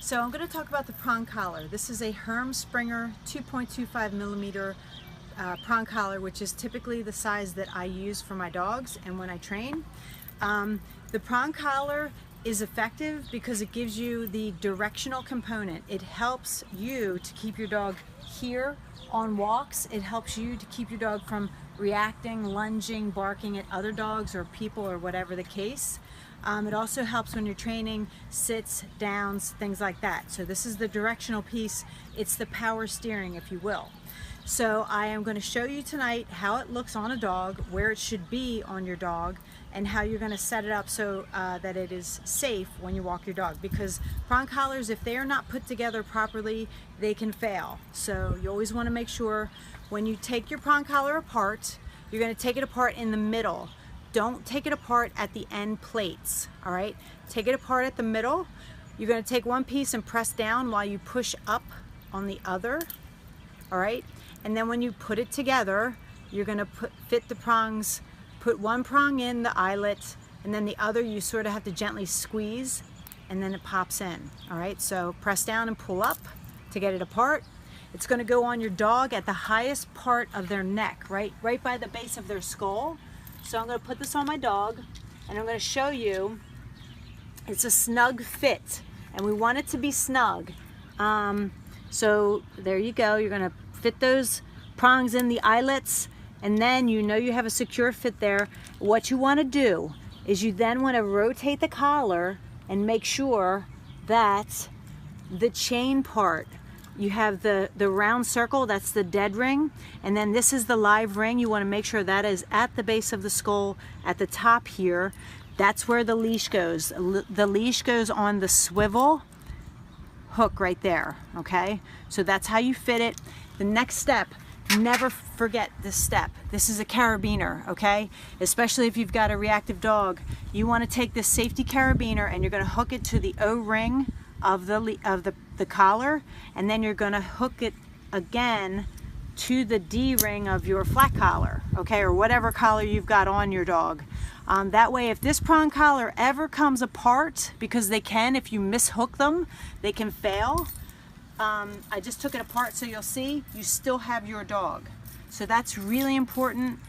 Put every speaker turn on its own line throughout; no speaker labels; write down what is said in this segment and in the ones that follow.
So I'm going to talk about the prong collar. This is a Herm Springer 2.25 millimeter prong collar, which is typically the size that I use for my dogs and when I train. The prong collar is effective because it gives you the directional component. It helps you to keep your dog here on walks. It helps you to keep your dog from reacting, lunging, barking at other dogs or people or whatever the case. It also helps when you're training sits, downs, things like that. So this is the directional piece. It's the power steering, if you will. So I am going to show you tonight how it looks on a dog, where it should be on your dog, and how you're going to set it up so that it is safe when you walk your dog. Because prong collars, if they are not put together properly, they can fail. So you always want to make sure when you take your prong collar apart, you're going to take it apart in the middle. Don't take it apart at the end plates, all right? Take it apart at the middle. You're going to take one piece and press down while you push up on the other, all right? And then when you put it together, you're going to fit the prongs, put one prong in the eyelet, and then the other you sort of have to gently squeeze, and then it pops in, all right? So press down and pull up to get it apart. It's going to go on your dog at the highest part of their neck, right by the base of their skull. So I'm going to put this on my dog, and I'm going to show you it's a snug fit, and we want it to be snug. So there you go. You're going to fit those prongs in the eyelets, and then you know you have a secure fit there. What you want to do is you then want to rotate the collar and make sure that the chain part, you have the round circle, that's the dead ring, and then this is the live ring. You want to make sure that is at the base of the skull at the top here. That's where the leash goes. The leash goes on the swivel hook right there, okay? So that's how you fit it. The next step, never forget this step. This is a carabiner, okay? Especially if you've got a reactive dog. You want to take this safety carabiner and you're going to hook it to the O-ring of the collar, and then you're going to hook it again to the D-ring of your flat collar, okay, or whatever collar you've got on your dog. That way, if this prong collar ever comes apart, because they can, if you mishook them, they can fail. I just took it apart so you'll see you still have your dog. So that's really important.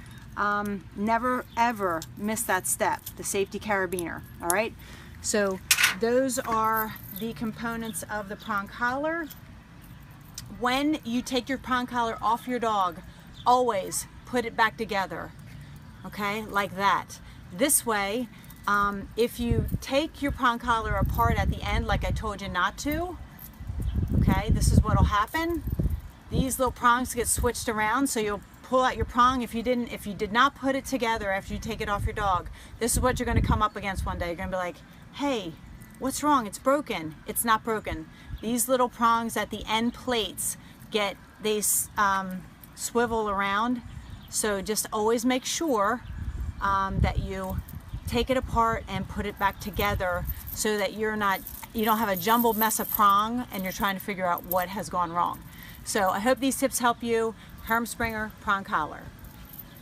Never ever miss that step, the safety carabiner, all right? So those are the components of the prong collar. When you take your prong collar off your dog, always put it back together, okay, like that. This way, if you take your prong collar apart at the end, like I told you not to, okay, this is what will happen. These little prongs get switched around, so you'll pull out your prong. If you did not put it together after you take it off your dog, this is what you're going to come up against one day. You're going to be like, hey, what's wrong? It's broken. It's not broken. These little prongs at the end plates they swivel around. So just always make sure that you take it apart and put it back together so that you don't have a jumbled mess of prong and you're trying to figure out what has gone wrong. So I hope these tips help you. Herm Springer prong collar.